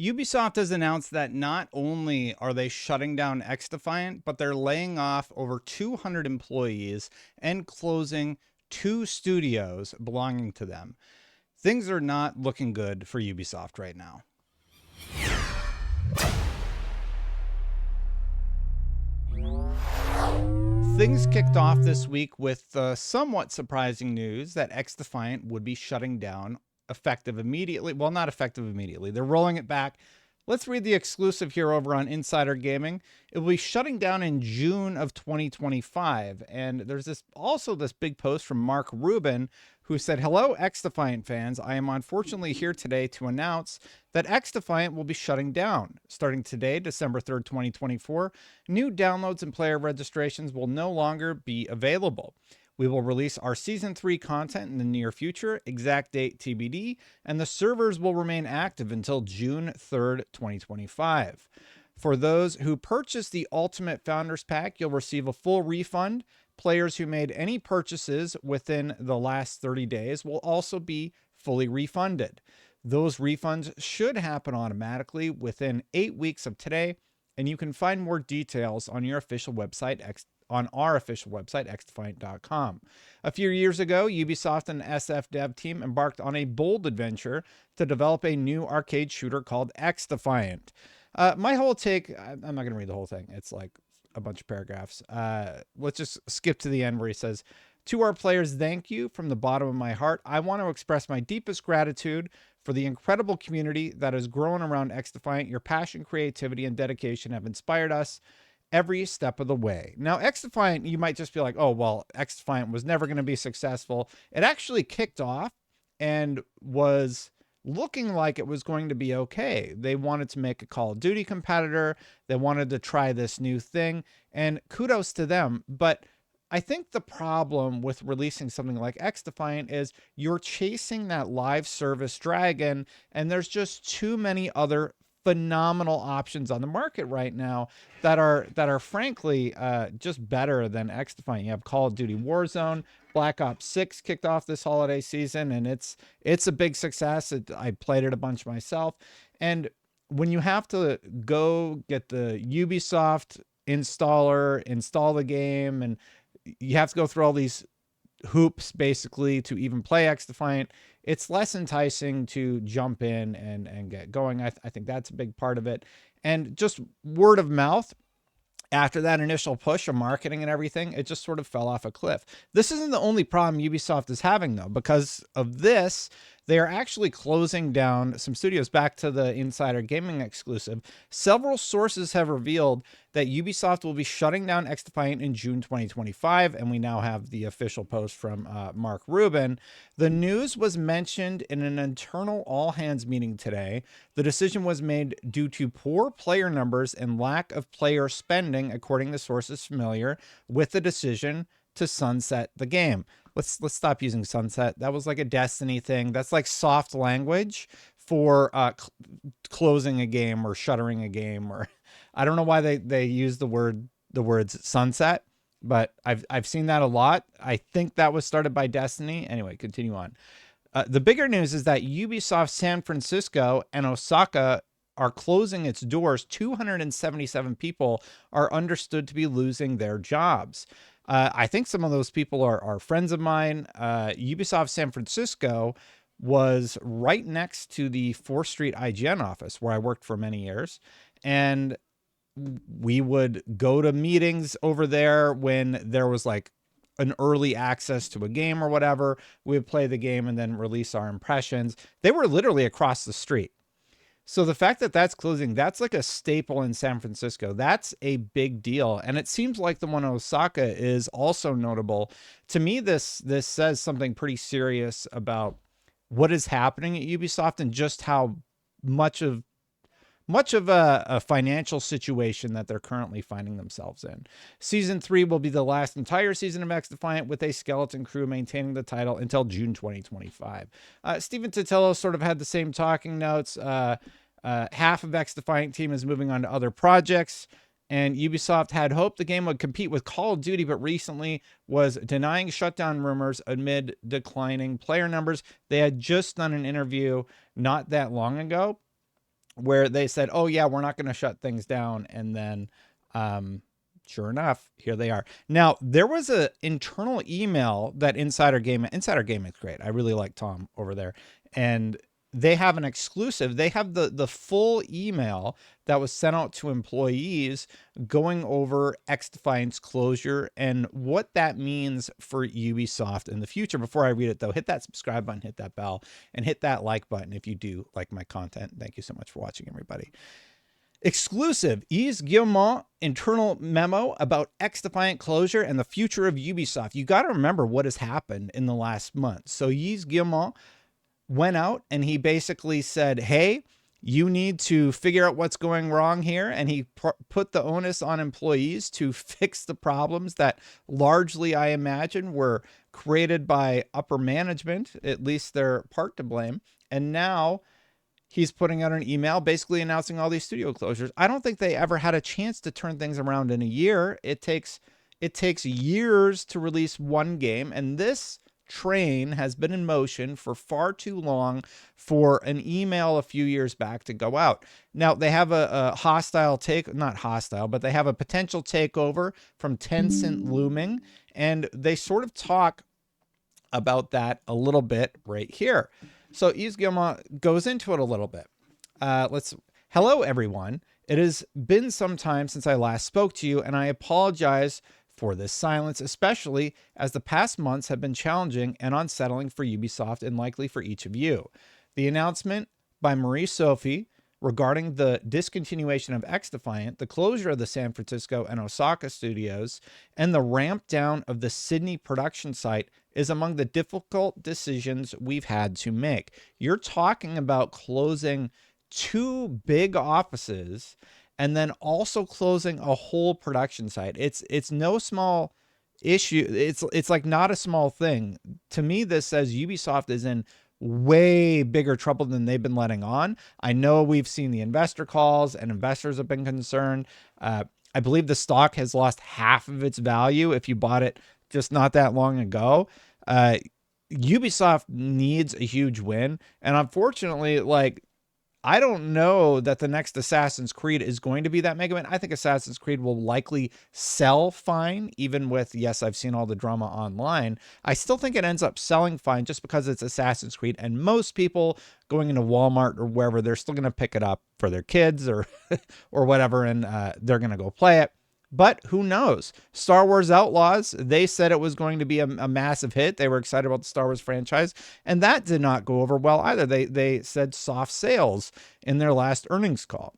Ubisoft has announced that not only are they shutting down XDefiant, but they're laying off over 200 employees and closing two studios belonging to them. Things are not looking good for Ubisoft right now. Things kicked off this week with somewhat surprising news that XDefiant would be shutting down effective immediately. Well, not effective immediately. They're rolling it back. Let's read the exclusive here over on Insider Gaming. It will be shutting down in June of 2025. And there's this big post from Mark Rubin, who said, "Hello, XDefiant fans. I am unfortunately here today to announce that XDefiant will be shutting down. Starting today, December 3rd, 2024, new downloads and player registrations will no longer be available. We will release our Season 3 content in the near future, exact date TBD, and the servers will remain active until June 3rd, 2025. For those who purchase the Ultimate Founders Pack, you'll receive a full refund. Players who made any purchases within the last 30 days will also be fully refunded. Those refunds should happen automatically within 8 weeks of today, and you can find more details on our official website, XDefiant.com. A few years ago, Ubisoft and SF dev team embarked on a bold adventure to develop a new arcade shooter called XDefiant. My whole take, I'm not going to read the whole thing. It's like a bunch of paragraphs. Let's just skip to the end where he says, "To our players, thank you from the bottom of my heart. I want to express my deepest gratitude for the incredible community that has grown around XDefiant. Your passion, creativity, and dedication have inspired us every step of the way." Now, XDefiant, you might just be like, oh, well, XDefiant was never going to be successful. It actually kicked off and was looking like it was going to be okay. They wanted to make a Call of Duty competitor. They wanted to try this new thing, and kudos to them. But I think the problem with releasing something like XDefiant is you're chasing that live service dragon, and there's just too many other phenomenal options on the market right now that are frankly just better than XDefiant. You have Call of Duty Warzone, Black Ops 6 kicked off this holiday season, and it's a big success. I played it a bunch myself, and when you have to go get the Ubisoft installer, install the game, and you have to go through all these hoops basically to even play XDefiant, it's less enticing to jump in and get going. I think that's a big part of it. And just word of mouth, after that initial push of marketing and everything, it just sort of fell off a cliff. This isn't the only problem Ubisoft is having, though. Because of this, they are actually closing down some studios. Back to the Insider Gaming exclusive, several sources have revealed that Ubisoft will be shutting down XDefiant in June 2025, and we now have the official post from Mark Rubin. The news was mentioned in an internal all-hands meeting today. The decision was made due to poor player numbers and lack of player spending, according to sources familiar with the decision to sunset the game. Let's stop using sunset. That was like a Destiny thing. That's like soft language for closing a game or shuttering a game, or I don't know why they use the words sunset, but I've seen that a lot. I think that was started by Destiny. Anyway, continue on. The bigger news is that Ubisoft San Francisco and Osaka are closing its doors. 277 people are understood to be losing their jobs. I think some of those people are friends of mine. Ubisoft San Francisco was right next to the 4th Street IGN office where I worked for many years. And we would go to meetings over there when there was like an early access to a game or whatever. We would play the game and then release our impressions. They were literally across the street. So the fact that that's closing, that's like a staple in San Francisco. That's a big deal. And it seems like the one in Osaka is also notable. To me, this says something pretty serious about what is happening at Ubisoft and just how much of a financial situation that they're currently finding themselves in. Season 3 will be the last entire season of XDefiant, with a skeleton crew maintaining the title until June 2025. Stephen Totilo sort of had the same talking notes. Half of XDefiant team is moving on to other projects, and Ubisoft had hoped the game would compete with Call of Duty, but recently was denying shutdown rumors amid declining player numbers. They had just done an interview not that long ago where they said, "Oh yeah, we're not going to shut things down," and then, sure enough, here they are. Now there was a internal email that Insider Gaming is great. I really like Tom over there, and they have an exclusive. They have the full email that was sent out to employees going over XDefiant's closure and what that means for Ubisoft in the future. Before I read it though, hit that subscribe button, hit that bell, and hit that like button if you do like my content. Thank you so much for watching, everybody. Exclusive ExDefiant internal memo about XDefiant closure and the future of Ubisoft. You got to remember what has happened in the last month. So ExDefiant went out and he basically said, hey, you need to figure out what's going wrong here. And he put the onus on employees to fix the problems that largely, I imagine, were created by upper management. At least they're part to blame. And now he's putting out an email basically announcing all these studio closures. I don't think they ever had a chance to turn things around in a year. It takes years to release one game, and this train has been in motion for far too long for an email a few years back to go out. Now they have a hostile not hostile, but they have a potential takeover from Tencent looming, and they sort of talk about that a little bit right here. So ExDefiant goes into it a little bit. Hello, everyone. It has been some time since I last spoke to you, and I apologize for this silence, especially as the past months have been challenging and unsettling for Ubisoft and likely for each of you. The announcement by Marie-Sophie regarding the discontinuation of XDefiant, the closure of the San Francisco and Osaka studios, and the ramp down of the Sydney production site is among the difficult decisions we've had to make. You're talking about closing 2 big offices and then also closing a whole production site. It's no small issue. It's like not a small thing. To me, this says Ubisoft is in way bigger trouble than they've been letting on. I know we've seen the investor calls and investors have been concerned. I believe the stock has lost half of its value if you bought it just not that long ago. Ubisoft needs a huge win. And unfortunately, like, I don't know that the next Assassin's Creed is going to be that mega win. I think Assassin's Creed will likely sell fine, even with, yes, I've seen all the drama online. I still think it ends up selling fine just because it's Assassin's Creed. And most people going into Walmart or wherever, they're still going to pick it up for their kids or, or whatever, and they're going to go play it. But who knows? Star Wars Outlaws, they said it was going to be a massive hit. They were excited about the Star Wars franchise, and that did not go over well either. They said soft sales in their last earnings call.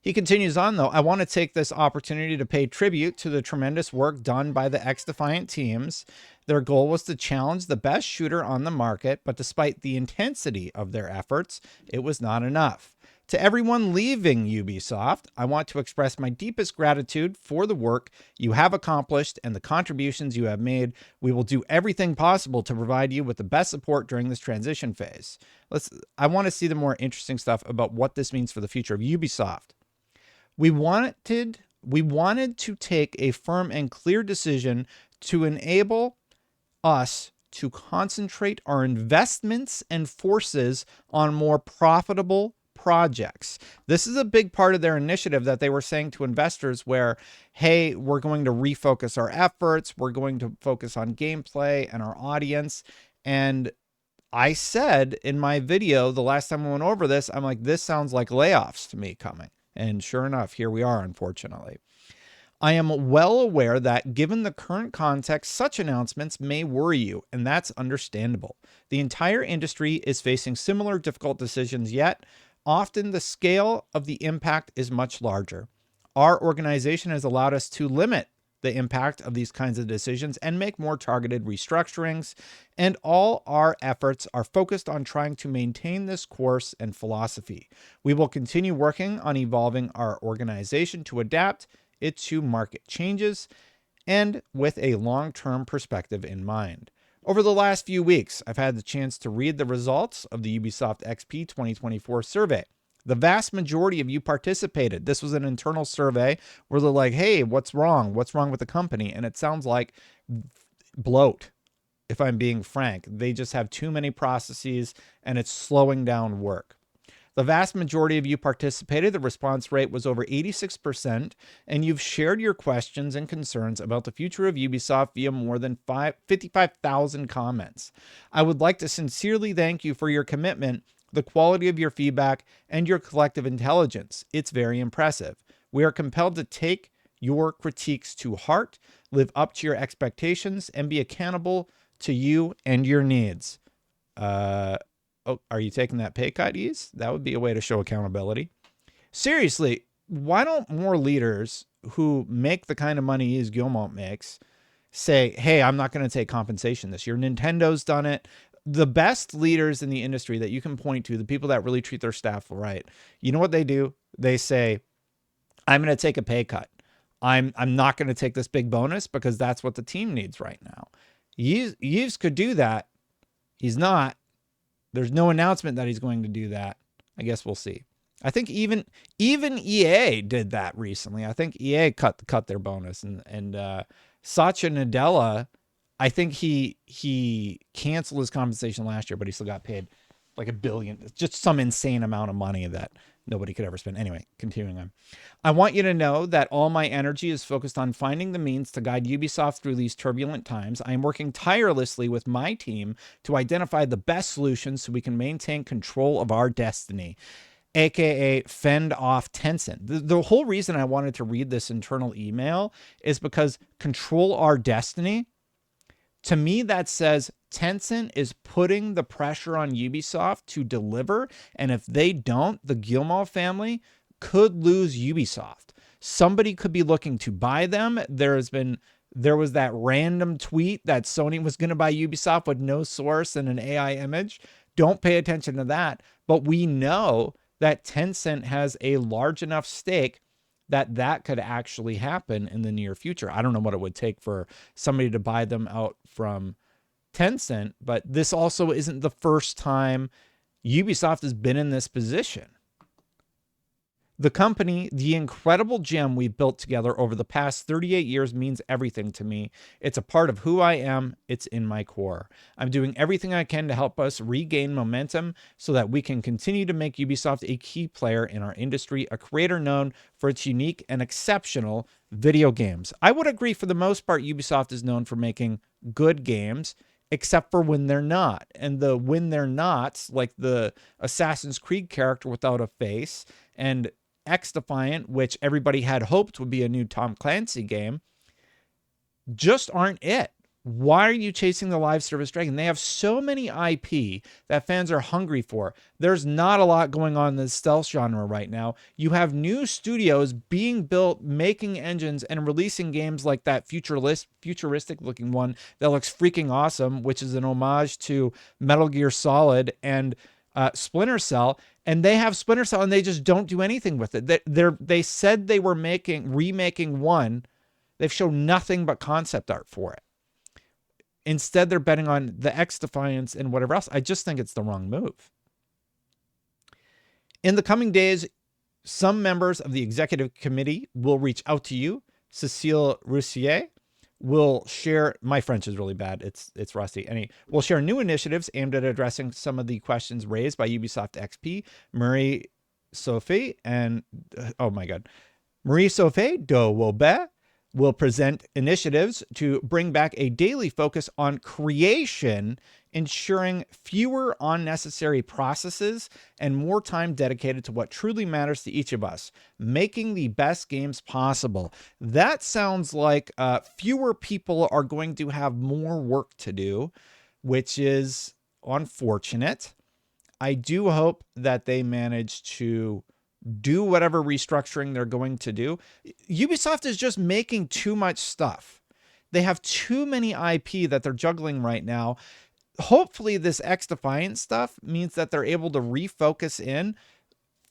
He continues on, though. I want to take this opportunity to pay tribute to the tremendous work done by the XDefiant teams. Their goal was to challenge the best shooter on the market, but despite the intensity of their efforts, it was not enough. To everyone leaving Ubisoft, I want to express my deepest gratitude for the work you have accomplished and the contributions you have made. We will do everything possible to provide you with the best support during this transition phase. I want to see the more interesting stuff about what this means for the future of Ubisoft. We wanted to take a firm and clear decision to enable us to concentrate our investments and forces on more profitable projects. This is a big part of their initiative that they were saying to investors where, hey, we're going to refocus our efforts. We're going to focus on gameplay and our audience. And I said in my video, the last time I went over this, I'm like, this sounds like layoffs to me coming. And sure enough, here we are, unfortunately. I am well aware that given the current context, such announcements may worry you, and that's understandable. The entire industry is facing similar difficult decisions, yet often the scale of the impact is much larger. Our organization has allowed us to limit the impact of these kinds of decisions and make more targeted restructurings, and all our efforts are focused on trying to maintain this course and philosophy. We will continue working on evolving our organization to adapt it to market changes and with a long-term perspective in mind. Over the last few weeks, I've had the chance to read the results of the Ubisoft XP 2024 survey. The vast majority of you participated. This was an internal survey where they're like, hey, what's wrong? What's wrong with the company? And it sounds like bloat, if I'm being frank. They just have too many processes and it's slowing down work. The vast majority of you participated. The response rate was over 86%, and you've shared your questions and concerns about the future of Ubisoft via more than 55,000 comments. I would like to sincerely thank you for your commitment, the quality of your feedback, and your collective intelligence. It's very impressive. We are compelled to take your critiques to heart, live up to your expectations, and be accountable to you and your needs. Oh, are you taking that pay cut, Ease? That would be a way to show accountability. Seriously, why don't more leaders who make the kind of money Ease Guillemot makes say, hey, I'm not going to take compensation this year? Nintendo's done it. The best leaders in the industry that you can point to, the people that really treat their staff right, you know what they do? They say, I'm going to take a pay cut. I'm not going to take this big bonus because that's what the team needs right now. Yves could do that. He's not. There's no announcement that he's going to do that. I guess we'll see. I think even EA did that recently. I think EA cut their bonus, and Satya Nadella, I think he canceled his compensation last year, but he still got paid like $1 billion. It's just some insane amount of money that nobody could ever spend. Anyway, continuing on. I want you to know that all my energy is focused on finding the means to guide Ubisoft through these turbulent times. I am working tirelessly with my team to identify the best solutions so we can maintain control of our destiny, aka fend off Tencent. The whole reason I wanted to read this internal email is because control our destiny, to me, that says Tencent is putting the pressure on Ubisoft to deliver, and if they don't, the Guillemot family could lose Ubisoft. Somebody could be looking to buy them. There was that random tweet that Sony was going to buy Ubisoft with no source and an AI image. Don't pay attention to that. But we know that Tencent has a large enough stake that could actually happen in the near future. I don't know what it would take for somebody to buy them out from Tencent, but this also isn't the first time Ubisoft has been in this position. The company, the incredible gem we've built together over the past 38 years, means everything to me. It's a part of who I am. It's in my core. I'm doing everything I can to help us regain momentum so that we can continue to make Ubisoft a key player in our industry, a creator known for its unique and exceptional video games. I would agree, for the most part, Ubisoft is known for making good games, except for when they're not. And the when they're not, like the Assassin's Creed character without a face, and XDefiant, which everybody had hoped would be a new Tom Clancy game, just aren't it. Why are you chasing the live service dragon? They have so many IP that fans are hungry for. There's not a lot going on in the stealth genre right now. You have new studios being built, making engines, and releasing games like that futuristic looking one that looks freaking awesome, which is an homage to Metal Gear Solid and Splinter Cell. And they have Splinter Cell and they just don't do anything with it. They said they were remaking one. They've shown nothing but concept art for it. Instead, they're betting on the XDefiants and whatever else. I just think it's the wrong move. In the coming days, some members of the executive committee will reach out to you. Cécile Roussier will share, my French is really bad, it's rusty. We'll share new initiatives aimed at addressing some of the questions raised by Ubisoft XP. Marie-Sophie de Wobet will present initiatives to bring back a daily focus on creation, ensuring fewer unnecessary processes and more time dedicated to what truly matters to each of us, making the best games possible. That sounds like fewer people are going to have more work to do, which is unfortunate. I do hope that they manage to do whatever restructuring they're going to do. Ubisoft is just making too much stuff. They have too many IP that they're juggling right now. Hopefully this XDefiant stuff means that they're able to refocus in,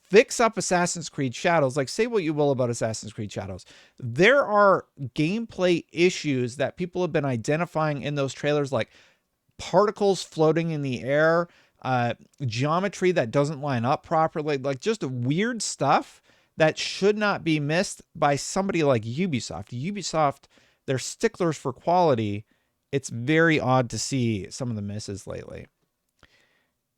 fix up Assassin's Creed Shadows. Like, say what you will about Assassin's Creed Shadows. There are gameplay issues that people have been identifying in those trailers, like particles floating in the air, geometry that doesn't line up properly, like just weird stuff that should not be missed by somebody like Ubisoft. Ubisoft, they're sticklers for quality. It's very odd to see some of the misses lately.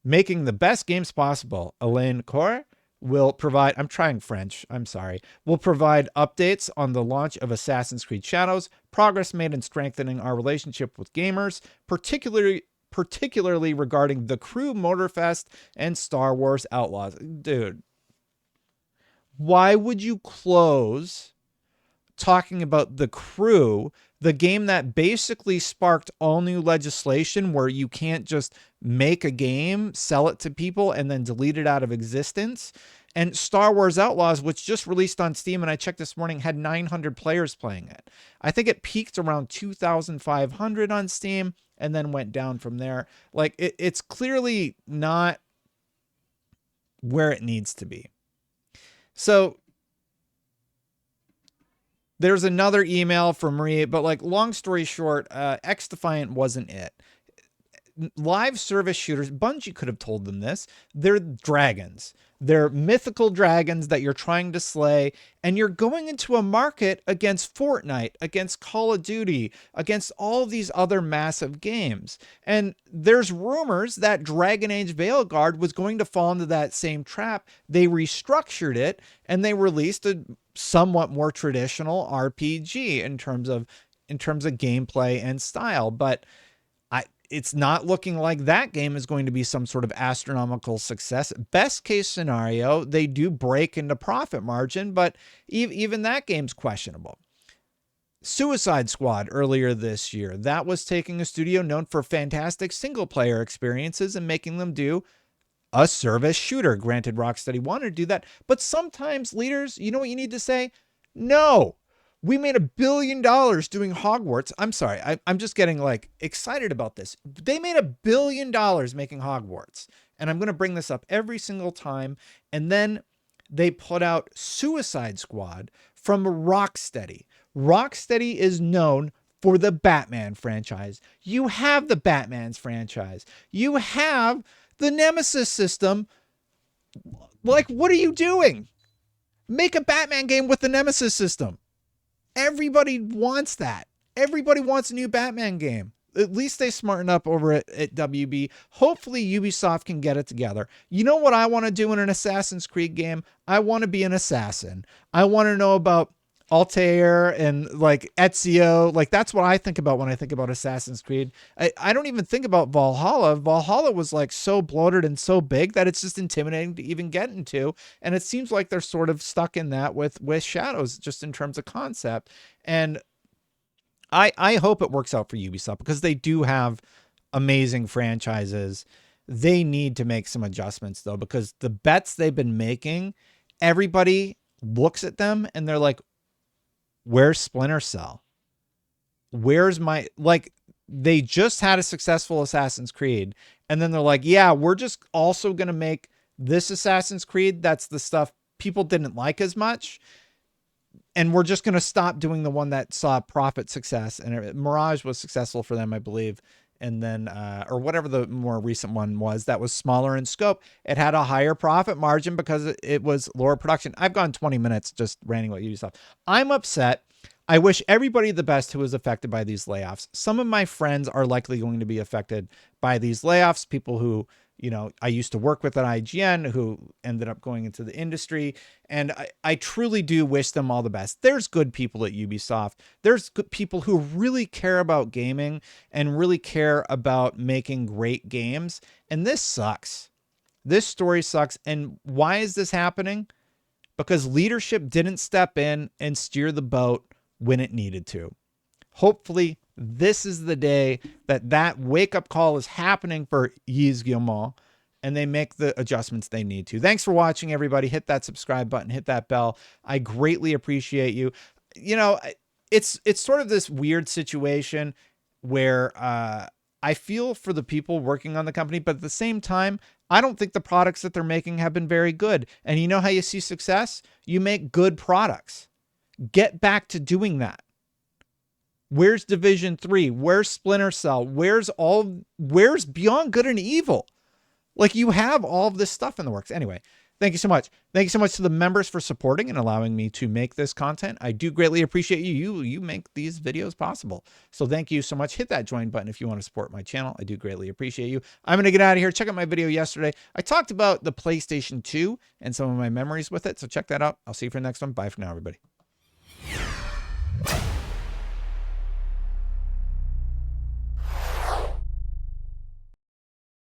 making the best games possible. Elaine Corr will provide, I'm trying French, I'm sorry, will provide updates on the launch of Assassin's Creed Shadows, progress made in strengthening our relationship with gamers, particularly regarding The Crew Motorfest and Star Wars Outlaws. Dude, why would you close talking about The Crew, the game that basically sparked all new legislation where you can't just make a game, sell it to people, and then delete it out of existence? And Star Wars Outlaws, which just released on Steam, and I checked this morning, had 900 players playing it. I think it peaked around 2,500 on Steam and then went down from there. Like, it's clearly not where it needs to be. So there's another email from Marie, but like, long story short, XDefiant wasn't it. Live service shooters, Bungie could have told them this. They're dragons. They're mythical dragons that you're trying to slay, and you're going into a market against Fortnite, against Call of Duty, against all these other massive games. And there's rumors that Dragon Age Veilguard was going to fall into that same trap. They restructured it, and they released a somewhat more traditional RPG in terms of gameplay and style. But it's not looking like that game is going to be some sort of astronomical success. Best case scenario, they do break into profit margin, but even that game's questionable. Suicide Squad earlier this year, that was taking a studio known for fantastic single player experiences and making them do a service shooter. Granted, Rocksteady wanted to do that, but sometimes leaders, you know what you need to say? No. We made $1 billion doing Hogwarts. I'm sorry. I'm just getting like excited about this. They made $1 billion making Hogwarts. And I'm going to bring this up every single time. And then they put out Suicide Squad from Rocksteady. Rocksteady is known for the Batman franchise. You have the Batman's franchise. You have the Nemesis system. Like, what are you doing? Make a Batman game with the Nemesis system. Everybody wants that. Everybody wants a new Batman game. At least they smarten up over at WB. Hopefully Ubisoft can get it together. You know what I want to do in an Assassin's Creed game? I want to be an assassin. I want to know about Altair and like Ezio. Like, that's what I think about when I think about Assassin's Creed. I don't even think about Valhalla. Valhalla was like so bloated and so big that it's just intimidating to even get into. And it seems like they're sort of stuck in that with Shadows, just in terms of concept. And I hope it works out for Ubisoft, because they do have amazing franchises. They need to make some adjustments though, because the bets they've been making, everybody looks at them and they're like, where's Splinter Cell? Where's my, like, they just had a successful Assassin's Creed. And then they're like, yeah, we're just also going to make this Assassin's Creed. That's the stuff people didn't like as much. And we're just going to stop doing the one that saw profit success. And Mirage was successful for them, I believe. And then, or whatever the more recent one was, that was smaller in scope. It had a higher profit margin because it was lower production. I've gone 20 minutes just ranting about Ubisoft. I'm upset. I wish everybody the best who was affected by these layoffs. Some of my friends are likely going to be affected by these layoffs. People who, you know, I used to work with at IGN who ended up going into the industry. And I truly do wish them all the best. There's good people at Ubisoft. There's good people who really care about gaming and really care about making great games. And this sucks. This story sucks. And why is this happening? Because leadership didn't step in and steer the boat when it needed to. Hopefully, this is the day that wake-up call is happening for Yves Guillemot, and they make the adjustments they need to. Thanks for watching, everybody. Hit that subscribe button, hit that bell. I greatly appreciate you. You know, it's sort of this weird situation where I feel for the people working on the company, but at the same time, I don't think the products that they're making have been very good. And you know how you see success? You make good products. Get back to doing that. Where's Division 3? Where's Splinter Cell? Where's Beyond Good and Evil? Like, you have all of this stuff in the works. Anyway, Thank you so much. Thank you so much to the members for supporting and allowing me to make this content. I do greatly appreciate you. You make these videos possible. So thank you so much. Hit that join button if you want to support my channel. I do greatly appreciate you. I'm going to get out of here. Check out my video yesterday. I talked about the PlayStation 2 and some of my memories with it. So check that out. I'll see you for the next one. Bye for now, everybody.